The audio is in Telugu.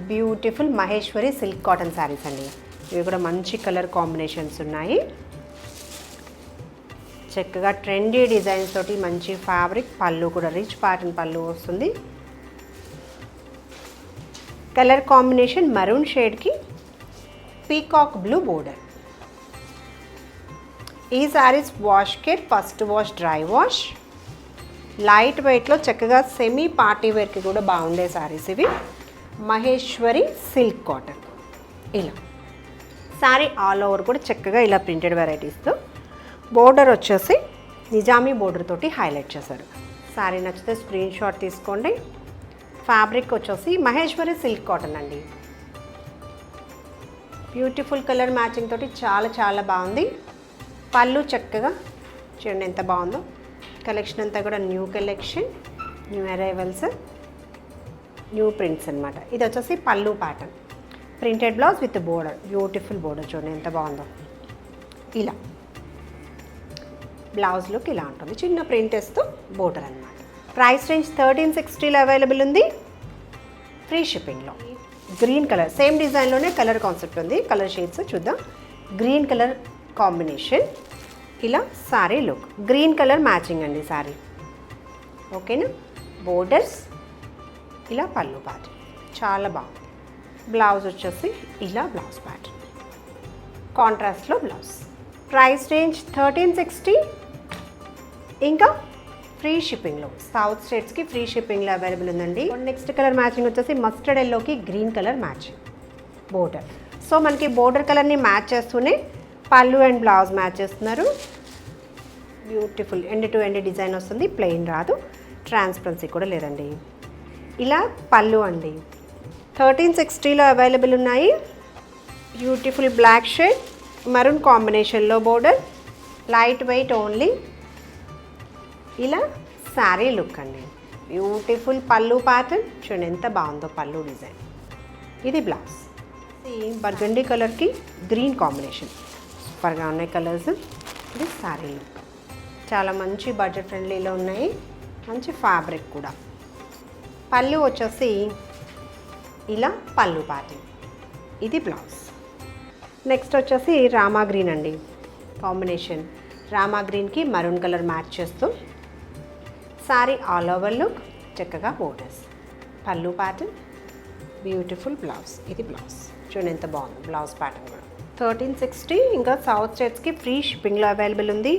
Beautiful Maheshwari silk cotton saris అండి. ఇవి కూడా మంచి కలర్ కాంబినేషన్స్ ఉన్నాయి. చక్కగా ట్రెండీ డిజైన్స్ తోటి మంచి ఫ్యాబ్రిక్, పళ్ళు కూడా రిచ్ ప్యాటర్న్ పళ్ళు వస్తుంది. కలర్ కాంబినేషన్ మరూన్ షేడ్కి పీకాక్ బ్లూ బోర్డర్. ఈ sarees wash care, first wash, dry wash. Light వెయిట్లో చక్కగా సెమీ పార్టీ వేర్కి కూడా బాగుండే శారీస్ ఇవి. Maheshwari silk cotton. ఇలా శారీ ఆల్ ఓవర్ కూడా చక్కగా ఇలా ప్రింటెడ్ వెరైటీస్తో, బోర్డర్ వచ్చేసి నిజామీ బోర్డర్ తోటి హైలైట్ చేశారు. శారీ నచ్చితే స్క్రీన్ షాట్ తీసుకోండి. ఫ్యాబ్రిక్ వచ్చేసి మహేశ్వరి సిల్క్ కాటన్ అండి. బ్యూటిఫుల్ కలర్ మ్యాచింగ్ తోటి చాలా చాలా బాగుంది. పళ్ళు చక్కగా చూడండి ఎంత బాగుందో. కలెక్షన్ అంతా కూడా new collection, new arrivals, new prints అనమాట. ఇది వచ్చేసి పళ్ళు pattern, printed blouse with border. Beautiful border చూడండి ఎంత బాగుందో. ఇలా బ్లౌజ్ లుక్ ఇలా ఉంటుంది, చిన్న ప్రింట్ వేస్తూ బోర్డర్ అనమాట. ప్రైస్ రేంజ్ 1360లో అవైలబుల్ ఉంది, ఫ్రీ షిప్పింగ్లో. గ్రీన్ కలర్ సేమ్ డిజైన్లోనే కలర్ కాన్సెప్ట్ ఉంది. కలర్ షేడ్స్ చూద్దాం. Green colour combination. ఇలా saree look, green colour matching అండి సారీ. ఓకేనా. బోర్డర్స్ ఇలా, పళ్ళు ప్యాటర్న్ చాలా బాగుంది. బ్లౌజ్ వచ్చేసి ఇలా బ్లౌజ్ ప్యాటర్న్, కాంట్రాస్ట్లో బ్లౌజ్. ప్రైస్ రేంజ్ 1360, ఇంకా ఫ్రీ షిప్పింగ్లో. సౌత్ స్టేట్స్కి ఫ్రీ షిప్పింగ్లో అవైలబుల్ ఉందండి. నెక్స్ట్ కలర్ మ్యాచింగ్ వచ్చేసి మస్టర్డ్ ఎల్లోకి green colour matching border. So మనకి బోర్డర్ కలర్ని మ్యాచ్ చేస్తూనే పళ్ళు అండ్ బ్లౌజ్ మ్యాచ్ చేస్తున్నారు. Beautiful end to end design వస్తుంది, ప్లెయిన్ రాదు, ట్రాన్స్పరెన్సీ కూడా లేదండి. ఇలా పళ్ళు అండి. 1360లో అవైలబుల్ ఉన్నాయి. బ్యూటిఫుల్ బ్లాక్ షేడ్, మరూన్ కాంబినేషన్లో బోర్డర్, లైట్ వెయిట్ ఓన్లీ. ఇలా శారీ లుక్ అండి. బ్యూటిఫుల్ పళ్ళు ప్యాటర్న్ చూడండి ఎంత బాగుందో పళ్ళు డిజైన్. ఇది బ్లౌజ్. బర్గండీ కలర్కి గ్రీన్ కాంబినేషన్ సూపర్గా ఉన్నాయి కలర్స్. ఇది శారీ లుక్, చాలా మంచి బడ్జెట్ ఫ్రెండ్లీలో ఉన్నాయి. మంచి ఫ్యాబ్రిక్ కూడా. పళ్ళు వచ్చేసి ఇలా పళ్ళు ప్యాటర్న్. ఇది బ్లౌజ్. నెక్స్ట్ వచ్చేసి రామా గ్రీన్ అండి కాంబినేషన్. రామా గ్రీన్కి మరూన్ కలర్ మ్యాచ్ చేస్తూ శారీ ఆల్ ఓవర్ లుక్, చక్కగా బోర్డర్స్, పళ్ళు ప్యాటర్న్, బ్యూటిఫుల్ బ్లౌజ్. ఇది బ్లౌజ్ చూడండి ఎంత బాగుంది బ్లౌజ్ ప్యాటర్న్ కూడా. 1360, ఇంకా సౌత్ స్టేట్స్కి ఫ్రీ షిప్పింగ్లో అవైలబుల్ ఉంది.